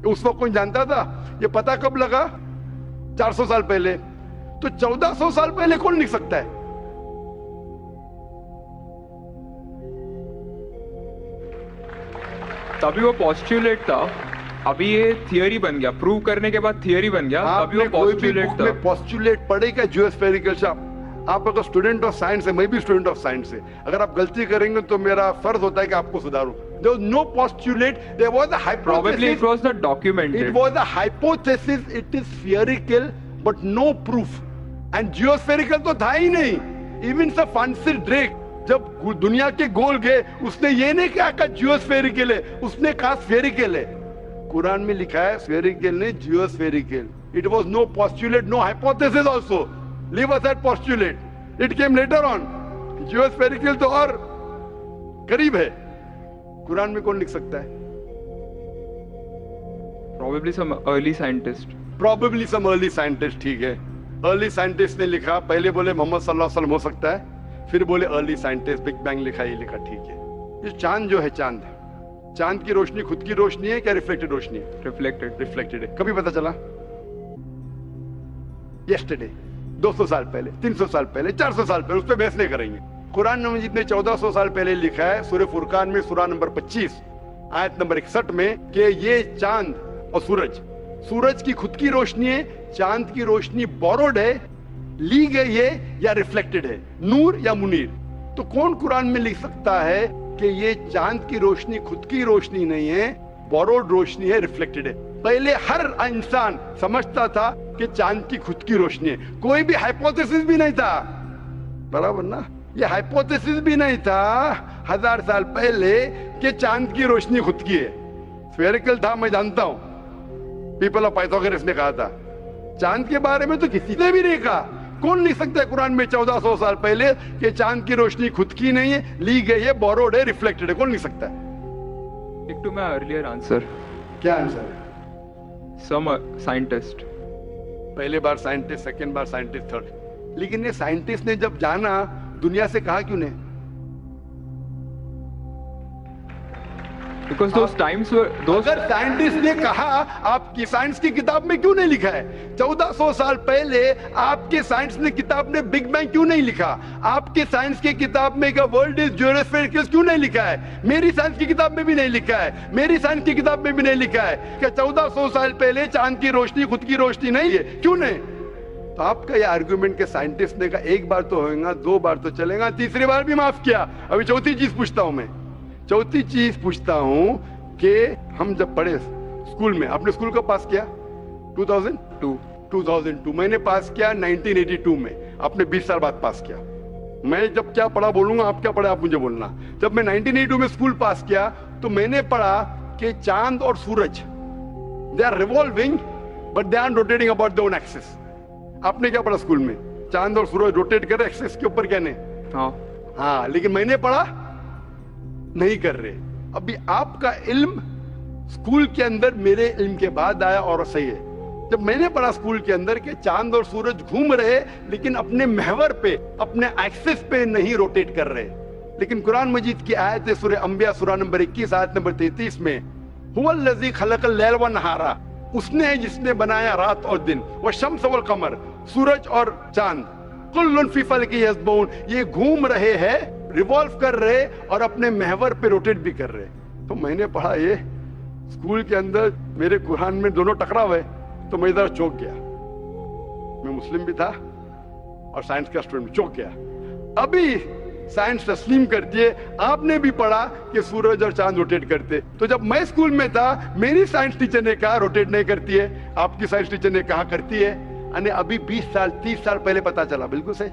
C: उस वक्त कौन जानता था? ये पता कब लगा? 400 साल पहले। तो 1400 साल पहले कौन लिख सकता है?
B: तभी वो पोस्टुलेट था, अभी ये थियरी बन गया, प्रूव करने के बाद थियरी बन गया, तभी वो पोस्टुलेट था।
C: पोस्टुलेट पढ़ेगा जियोस्फेरिकल शेप। आप अगर स्टूडेंट ऑफ साइंस है, मैं भी स्टूडेंट ऑफ साइंस है, अगर आप गलती करेंगे तो मेरा फर्ज होता है कि आपको सुधारूं। There was no postulate, there was a hypothesis.
B: Probably it was not documented.
C: It was a hypothesis, it is spherical, but no proof. And geospherical तो था ही नहीं। Even Sir Francis Drake जब दुनिया के गोल गए, उसने ये नहीं कहा कि जियोस्फेरिकल है, उसने कहा स्फेरिकल है। कुरान में लिखा है स्फेरिकल नहीं, जियोस्फेरिकल। It was no postulate, no hypothesis also. Leave aside postulate. It came later on. Geospherical तो और करीब है। कुरान में कौन लिख सकता है?
B: Probably some early scientist.
C: Probably some early scientist, ठीक है। अर्ली साइंटिस्ट ने लिखा, पहले बोले मोहम्मद सल्लल्लाहु अलैहि वसल्लम हो सकता है, फिर बोले अर्ली साइंटिस्ट, बिग बैंग लिखा, ये लिखा, ठीक है। ये चांद जो है, चांद, चांद की रोशनी खुद की रोशनी है क्या रिफ्लेक्टेड रोशनी है?
B: Reflected.
C: रिफ्लेक्टेड है। कभी पता चला? यस्टरडे, 200 साल पहले, 300 साल पहले, 400 साल पहले, उस पर बहस नहीं करेंगे। कुरान मजीद ने 1400 साल पहले लिखा है सूरह फुरकान में सूरह नंबर 25 आयत नंबर 61 में कि ये चांद और सूरज, सूरज की खुद की रोशनी है, चांद की रोशनी बोरोड है, ली गई है या रिफ्लेक्टेड है, नूर या मुनीर। तो कौन कुरान में लिख सकता है कि ये चांद की रोशनी खुद की रोशनी नहीं है, बोरोड रोशनी है, रिफ्लेक्टेड है? पहले हर इंसान समझता था कि चांद की खुद की रोशनी है, कोई भी हाइपोथेसिस भी नहीं था, बराबर ना? ये हाइपोथेसिस भी नहीं था 1000 साल पहले कि चांद की रोशनी खुद की है। स्फेरिकल था, मैं जानता हूं, पीपल ऑफ पाइथागोरस ने कहा था। चांद के बारे में तो किसी ने भी नहीं कहा। कौन लिख सकता है कुरान में 1400 साल पहले कि चांद की रोशनी खुद की नहीं है, ली गई है, बोरोड है, रिफ्लेक्टेड है? कौन लिख सकता है?
B: Stick to my earlier answer.
C: क्या आंसर है?
B: Some scientist.
C: पहले बार साइंटिस्ट, सेकेंड बार साइंटिस्ट, थर्ड। लेकिन ये साइंटिस्ट ने जब जाना, दुनिया से कहा क्यों नहीं?
B: Because those times were those.
C: अगर साइंटिस्ट ने कहा, आपकी साइंस की किताब में क्यों नहीं लिखा है? 1400 साल पहले आपके साइंस ने किताब ने बिग बैंग क्यों नहीं लिखा? आपके साइंस की किताब में का वर्ल्ड इज ज्योमेट्रिकल क्यों नहीं लिखा है? मेरी साइंस की किताब में भी नहीं लिखा है, मेरी साइंस की किताब में भी नहीं लिखा है कि 1400 साल पहले चांद की रोशनी खुद की रोशनी नहीं है, क्यों नहीं? तो आपका ये आर्गुमेंट के साइंटिस्ट ने कहा एक बार तो होगा, दो बार तो चलेगा, तीसरी बार भी माफ किया। अभी चौथी चीज पूछता हूं मैं, चौथी चीज पूछता हूं कि हम जब पढ़े स्कूल में, आपने स्कूल कब पास किया? 2002 मैंने पास किया 1982 में, आपने 20 साल बाद पास किया। मैं जब क्या पढ़ा बोलूंगा, आप क्या पढ़ा आप मुझे बोलना। जब मैं 1982 में स्कूल पास किया तो मैंने पढ़ा कि चांद और सूरज they are revolving but they are rotating about their own axis. आपने क्या पढ़ा स्कूल में? चांद और सूरज रोटेट कर रहे एक्सिस के ऊपर, कहने हाँ, लेकिन मैंने पढ़ा नहीं कर रहे। अभी आपका इल्म स्कूल के अंदर मेरे इल्म के बाद आया और सही है। जब मैंने पढ़ा स्कूल के अंदर कि चांद और सूरज घूम रहे लेकिन अपने महवर पे, अपने एक्सिस पे नहीं रोटेट कर रहे। लेकिन कुरान मजीद की आयत है सूरह अंबिया सूरह नंबर 21 आयत नंबर 33 में, हुवल्लज़ी खलक़ल लैल व नहारा, उसने है जिसने बनाया रात और दिन, व शम्स वल कमर, सूरज और चांद, कुल्लुन फी फलकी यस्बून, ये घूम रहे हैं, रिवॉल्व कर रहे और अपने महवर पे रोटेट भी कर रहे। तो मैंने पढ़ा ये स्कूल के अंदर, मेरे कुरान में दोनों टकरा हुए, तो मैं इधर चौंक गया। मैं मुस्लिम भी था और साइंस का स्टूडेंट, चौंक गया। अभी साइंस तस्लीम करती है, आपने भी पढ़ा कि सूरज और चांद रोटेट करते। तो जब मैं स्कूल में था मेरी साइंस टीचर ने कहा रोटेट नहीं करती है, आपकी साइंस टीचर ने कहा करती है, यानी अभी 20 साल 30 साल पहले पता चला। बिल्कुल सही।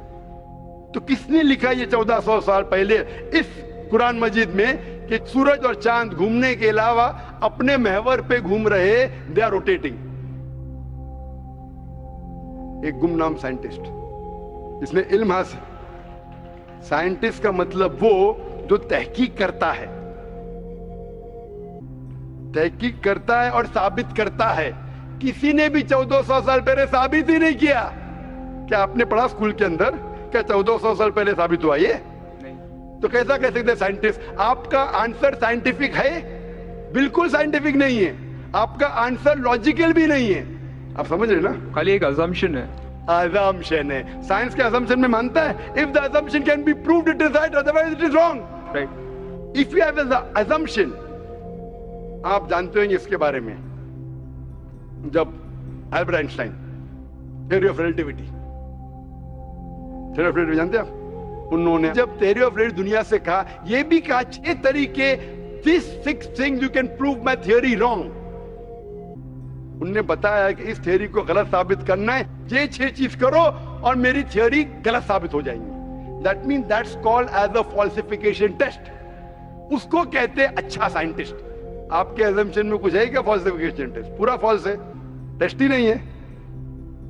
C: तो किसने लिखा ये 1400 साल पहले इस कुरान मजीद में कि सूरज और चांद घूमने के अलावा अपने महवर पे घूम रहे, दे आर रोटेटिंग? एक गुमनाम साइंटिस्ट जिसने इल्म हासिल। साइंटिस्ट का मतलब वो जो तहकीक करता है, तहकीक करता है और साबित करता है। किसी ने भी 1400 साल पहले साबित ही नहीं किया। क्या आपने पढ़ा स्कूल के अंदर क्या 1400 साल पहले साबित हुआ ये? नहीं। तो कैसा कह सकते साइंटिस्ट? आपका आंसर साइंटिफिक है? बिल्कुल साइंटिफिक नहीं है। आपका आंसर लॉजिकल भी नहीं है। आप समझ रहे ना?
B: खाली एक assumption है।
C: assumption है। साइंस के assumption में मानता है if the assumption can be proved it is right, otherwise it is wrong.
B: Right.
C: If you have an assumption, आप जानते होंगे इसके बारे में, जब Albert Einstein theory of relativity, theory of relativity जानते हैं आप? उन्होंने जब थ्योरी ऑफ रिलेटिविटी दुनिया से कहा, ये भी कहा 6 तरीके, this 6 things you can prove my theory wrong. उन्होंने बताया कि इस थ्योरी को गलत साबित करना है, ये 6 चीज करो और मेरी थ्योरी गलत साबित हो जाएंगी। That mean that's called as a falsification test. उसको कहते हैं अच्छा साइंटिस्ट। आपके assumption में कुछ है क्या फॉल्सिफिकेशन टेस्ट? पूरा फॉल्स है, टेस्ट ही नहीं है।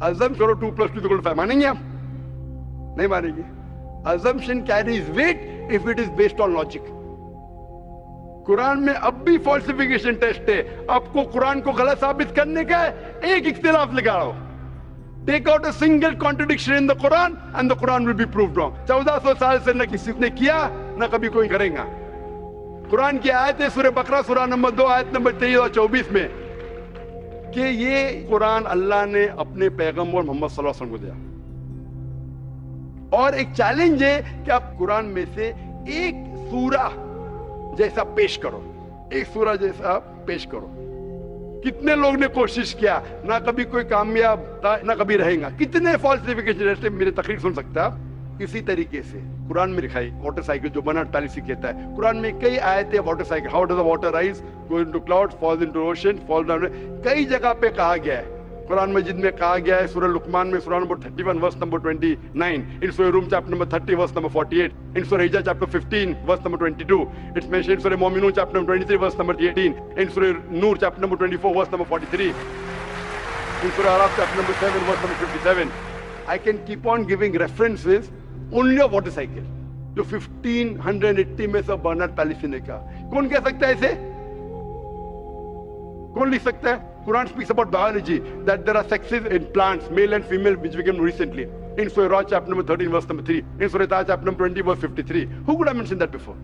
C: अज़म करो 2 + 2 = 5, मानेंगे आप? नहीं मानेंगे। assumption carries weight if it is based on logic. Quran में अब भी फॉल्सिफिकेशन टेस्ट है। आपको कुरान को गलत साबित करने का है, एक इख्तिलाफ लगाओ, take out a single contradiction in the Quran and the Quran will be proved wrong. 1400 साल से न किसी ने किया न कभी कोई करेगा। कुरान की आयत है सूरह बकरा सूरह नंबर 2 आयत नंबर 23 और 24 में कि ये कुरान अल्लाह ने अपने पैगंबर मोहम्मद सल्लल्लाहु अलैहि वसल्लम को दिया, और एक चैलेंज है कि आप कुरान में से एक सूरा जैसा पेश करो, एक सूरा जैसा पेश करो। कितने लोग ने कोशिश किया, ना कभी कोई कामयाब था ना कभी रहेगा। कितने फॉल्सिफिकेशन, जैसे मेरे तकरीर सुन सकते हैं आप। इसी तरीके से कुरान में लिखा है वाटर साइकिल जो बर्नार्ड पैलिसी कहता है। कुरान में कई आयतें water cycle, how does the water rise, go into clouds, falls into ocean, fall down, कई जगह पे कहा गया है। कुरान मजीद में कहा गया है सूरह लुकमान में सूरह नंबर 31 वर्स नंबर 29, इन सूरह Rum chapter number 30 verse number 48, in सूरह Hijr chapter 15 verse number 22, it's mentioned in सूरह Muminun chapter number 23 verse number 18, in सूरह Noor chapter number 24 verse number 43, in सूरह Araf chapter number 7 verse number 57। I can keep on giving references only of water cycle जो 1580 में से Bernard policy ने कहा। कौन कह सकता है इसे? कौन लिख सकता है? Quran speaks about biology, that there are sexes in plants, male and female, which became recently. In Surah Ra chapter number 13 verse number 3, in Surah Ta chapter number 20 verse 53. Who could have mentioned that before?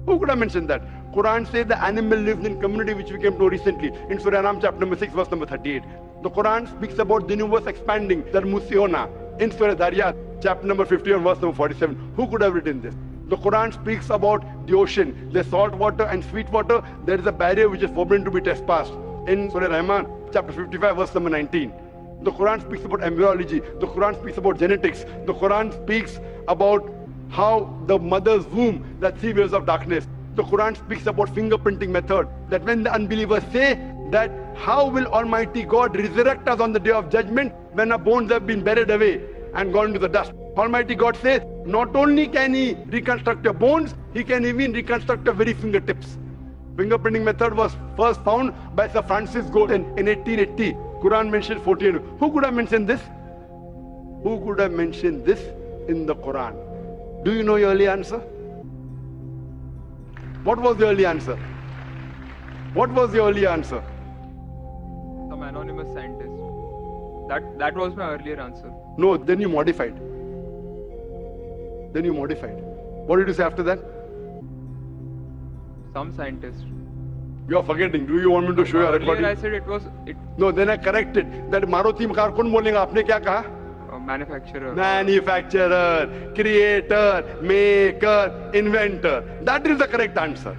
C: Who could have mentioned that? Quran says the animal lives in community, which we came to know recently in Surah Ram chapter number 6 verse number 38. The Quran speaks about the universe expanding, that Musiona, in Surah Dariyat chapter number 51 verse number 47. Who could have written this? The Quran speaks about the ocean, the salt water and sweet water. There is a barrier which is forbidden to be trespassed in Surah Rahman chapter 55 verse number 19. The Quran speaks about embryology. The Quran speaks about genetics. The Quran speaks about how the mother's womb, that 3 waves of darkness. The Quran speaks about fingerprinting method, that when the unbelievers say that how will Almighty God resurrect us on the day of judgment when our bones have been buried away and gone to the dust. Almighty God says not only can He reconstruct your bones, He can even reconstruct your very fingertips. Fingerprinting method was first found by Sir Francis Galton in 1880. Quran mentions 14. Who could have mentioned this? Who could have mentioned this in the Quran? Do you know your early answer? What was the early answer? What was the early answer?
B: Some anonymous scientist. That was my earlier answer.
C: No, then you modified. Then you modified. What did you say after that?
B: Some scientist.
C: You are forgetting. Do you want me to show you a recording?
B: Earlier I said it was
C: No, then I corrected. That Maruti car कौन बोलेगा? आपने क्या कहा?
B: manufacturer.
C: Manufacturer, creator, maker, inventor. That is the correct answer.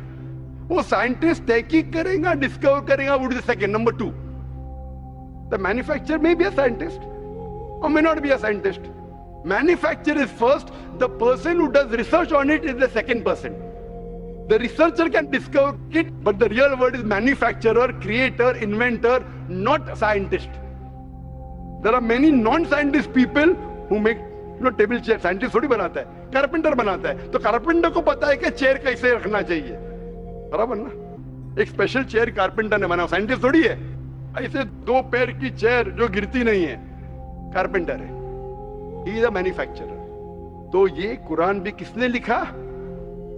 C: वो scientist तहकीक करेगा, discover करेगा, would be the second. Number 2. The manufacturer may be a scientist or may not be a scientist. Manufacturer is first. The person who does research on it is the second person. The researcher can discover it, but the real word is manufacturer, creator, inventor, not scientist. There are many non-scientist people who make table chair. Scientist थोड़ी बनाता है, carpenter बनाता है. तो carpenter को पता है कि chair कैसे रखना चाहिए. बराबर ना? एक special chair carpenter ने बनाया. Scientist थोड़ी है. ऐसे 2 पैर की chair जो गिरती नहीं है, carpenter है. He is a manufacturer. तो ये कुरान भी किसने लिखा?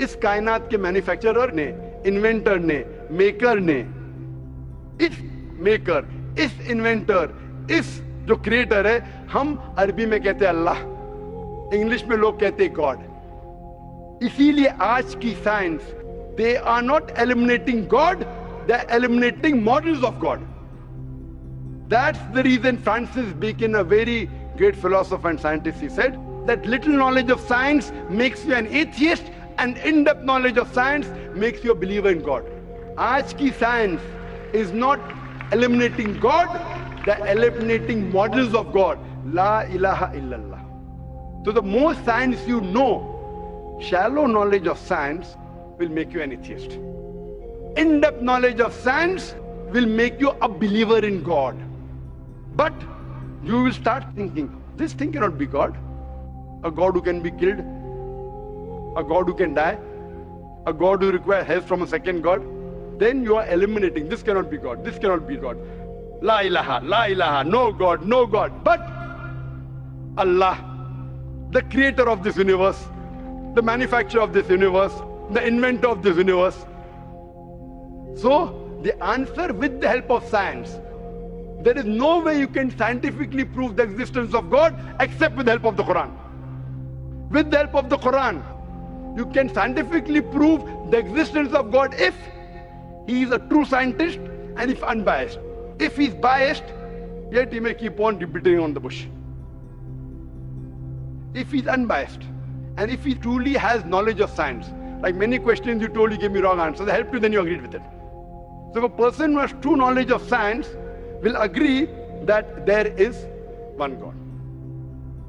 C: इस कायनात के मैन्युफैक्चरर ने, इन्वेंटर ने, मेकर ने. इस मेकर, इस इन्वेंटर, इस जो क्रिएटर है, हम अरबी में कहते हैं अल्लाह, इंग्लिश में लोग कहते हैं गॉड. इसीलिए आज की science, they are not eliminating God, they are eliminating models of God. That's the reason Francis Bacon, a very great philosopher and scientist, he said that little knowledge of science makes you an atheist and in-depth knowledge of science makes you a believer in God. आज की science is not eliminating God, they're eliminating models of God. La ilaha illallah. So the more science you know, shallow knowledge of science will make you an atheist. In-depth knowledge of science will make you a believer in God. But you will start thinking, this thing cannot be God. A God who can be killed, a God who can die, a God who requires help from a second God. Then you are eliminating, this cannot be God, this cannot be God. La ilaha, no God, no God. But Allah, the creator of this universe, the manufacturer of this universe, the inventor of this universe. So the answer with the help of science. There is no way you can scientifically prove the existence of God except with the help of the Quran. With the help of the Quran, you can scientifically prove the existence of God if he is a true scientist and if unbiased. If he is biased, yet he may keep on beating on the bush. If he is unbiased and if he truly has knowledge of science, like many questions you told, you gave me wrong answers, I helped you, then you agreed with it. So a person who has true knowledge of science will agree that there is one God,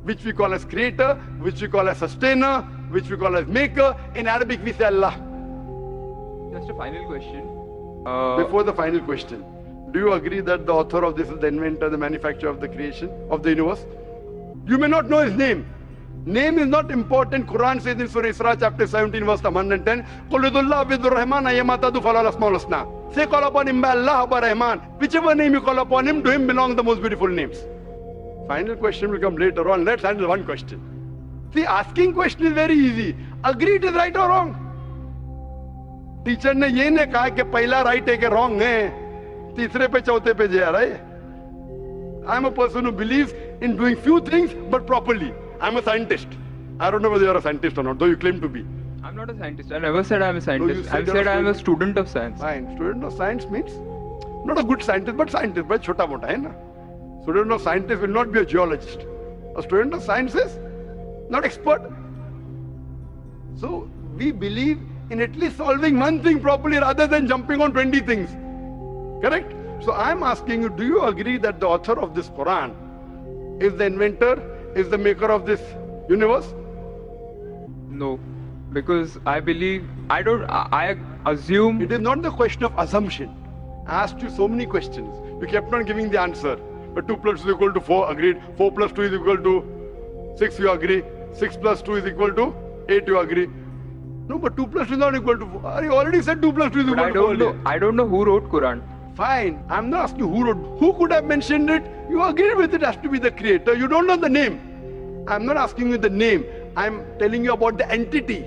C: which we call as creator, which we call as sustainer, which we call as maker. In Arabic we say Allah.
B: Just a final question.
C: Before the final question, do you agree that the author of this is the inventor, the manufacturer of the creation of the universe? You may not know his name. Name is not important. Quran says in Surah Isra chapter 17 verse 110, قُلْ ادُ اللَّهُ وِذُ الرَّحْمَنَ أَيَّمَا تَدُ فَلَا الْأَسْمَاءُ الْحُسْنَى. Say call upon him by Allah or by Rahman. Whichever name you call upon him, to him belong the most beautiful names. Final question will come later on. Let's handle one question. See, asking question is very easy. Agree it is right or wrong. Teacher ने ये नहीं कहा कि पहला right है कि wrong है, तीसरे पे चौथे पे जा रहा है. I am a person who believes in doing few things but properly. I am a scientist. I don't know whether you are a scientist or not, though you claim to be.
B: I'm not a scientist. I never said I'm a scientist.
C: said
B: I've
C: you're a
B: said I'm a
C: student.
B: student of science.
C: Fine. Student of science means not a good scientist, but scientist. But chota mota hai na. Student of scientist will not be a geologist. A student of science is not expert. So we believe in at least solving one thing properly rather than jumping on 20 things. Correct? So I'm asking you, do you agree that the author of this Quran is the inventor, is the maker of this universe?
B: No. Because I believe, I assume.
C: It is not the question of assumption. I asked you so many questions. You kept on giving the answer. But 2 plus 2 is equal to 4, agreed. 4 plus 2 is equal to 6, you agree. 6 plus 2 is equal to 8, you agree. No, but 2 plus 2 is not equal to 4. You already said 2 plus 2 is
B: But
C: equal to 4.
B: I don't know who wrote Quran.
C: Fine. I'm not asking who wrote. Who could have mentioned it? You agreed with it has to be the creator. You don't know the name. I'm not asking you the name. I'm telling you about the entity.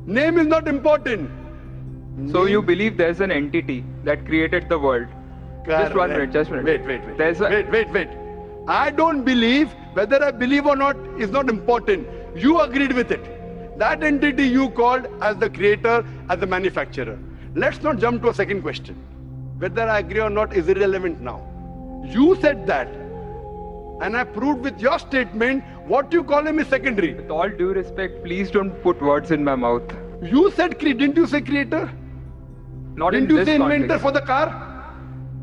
C: Name is not important.
B: So you believe there's an entity that created the world? Just 1 minute, just 1 minute.
C: Wait.
B: There's a...
C: Wait. I don't believe, whether I believe or not is not important. You agreed with it. That entity you called as the creator, as the manufacturer. Let's not jump to a second question. Whether I agree or not is irrelevant now. You said that. And I proved with your statement, what you call him is secondary.
B: With all due respect, please don't put words in my mouth.
C: You said, didn't you say creator?
B: Not
C: Didn't
B: in
C: you
B: this
C: say inventor
B: context.
C: for the car?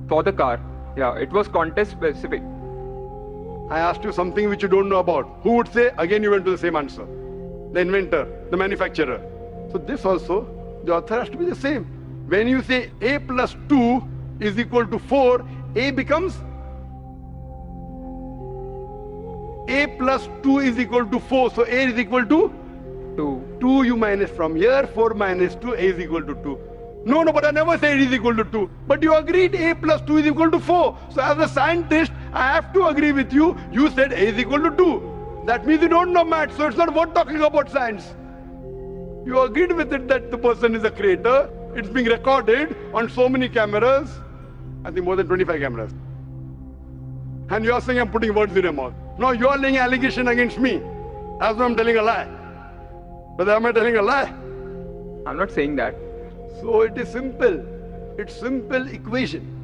B: For the car. Yeah, it was context specific.
C: I asked you something which you don't know about. Who would say? Again, you went to the same answer. The inventor, the manufacturer. So this also, the author has to be the same. When you say A plus 2 is equal to 4, A becomes A plus 2 is equal to 4. So A is equal to
B: 2.
C: 2 you minus from here, 4 minus 2, A is equal to 2. No, but I never said it is equal to 2. But you agreed A plus 2 is equal to 4. So as a scientist, I have to agree with you. You said A is equal to 2. That means you don't know math, so it's not worth talking about science. You agreed with it that the person is a creator. It's being recorded on so many cameras. I think more than 25 cameras. And you are saying I'm putting words in your mouth. No, you are laying an allegation against me. As though I'm telling a lie. But am I telling a lie?
B: I'm not saying that.
C: So it is simple. It's simple equation.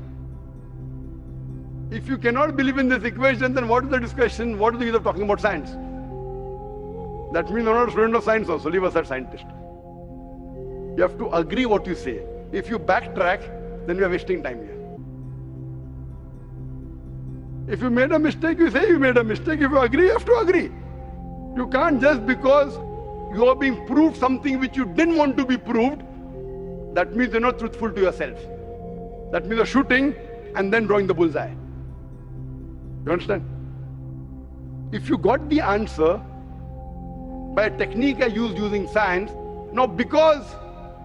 C: If you cannot believe in this equation, then what is the discussion? What is the use of talking about science? That means you're not a student of science also. Leave aside scientist. You have to agree what you say. If you backtrack, then we are wasting time here. If you made a mistake, you say you made a mistake. If you agree, you have to agree. You can't just because you are being proved something which you didn't want to be proved, that means you're not truthful to yourself. That means you're shooting and then drawing the bullseye. You understand? If you got the answer by a technique I used using science, now because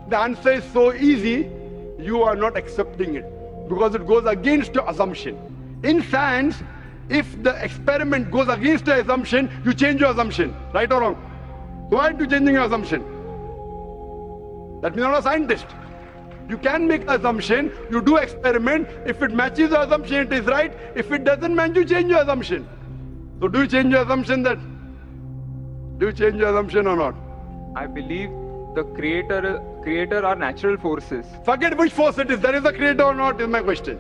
C: the answer is so easy, you are not accepting it because it goes against your assumption. In science, if the experiment goes against your assumption, you change your assumption. Right or wrong? Why are you changing your assumption? That means you're not a scientist. You can make an assumption, you do experiment. If it matches your assumption, it is right. If it doesn't match, you change your assumption. So do you change your assumption then? Do you change your assumption or not?
B: I believe the creator are natural forces.
C: Forget which force it is. There is a creator or not is my question.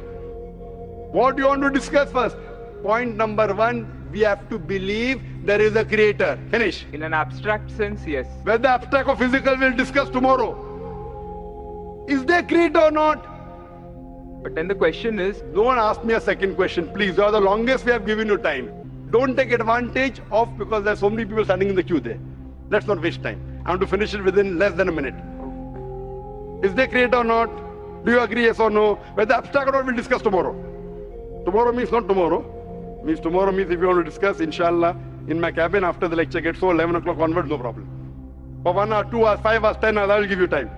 C: What do you want to discuss first? Point number 1, we have to believe there is a creator. Finish.
B: In an abstract sense, yes.
C: Whether abstract or physical, we'll discuss tomorrow. Is there a creator or not?
B: But then the question is,
C: Don't ask me a second question, please. You are the longest we have given you time. Don't take advantage of because there are so many people standing in the queue there. Let's not waste time. I want to finish it within less than a minute. Is there a creator or not? Do you agree, yes or no? Whether abstract or not, we'll discuss tomorrow. Tomorrow means not tomorrow. Tomorrow means if you want to discuss, inshallah, in my cabin after the lecture gets so 11 o'clock onwards, no problem. For 1 hour, 2 hours, 5 hours, 10 hours, I will give you time.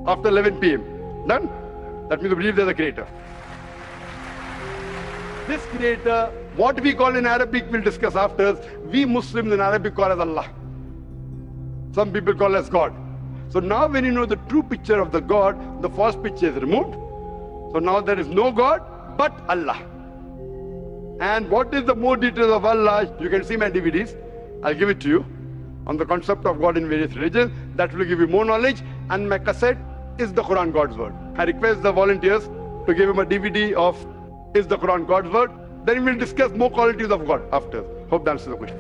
C: After 11 p.m. Done? That means you believe there's a creator. This creator, what we call in Arabic, we'll discuss after. We Muslims in Arabic call as Allah. Some people call as God. So now when you know the true picture of the God, the false picture is removed. So now there is no God but Allah. And what is the more details of Allah? You can see my DVDs. I'll give it to you. on the concept of God in various religions. That will give you more knowledge. And my cassette is the Quran God's word. I request the volunteers to give him a DVD of Is the Quran God's word? Then we will discuss more qualities of God after. Hope that answers the question.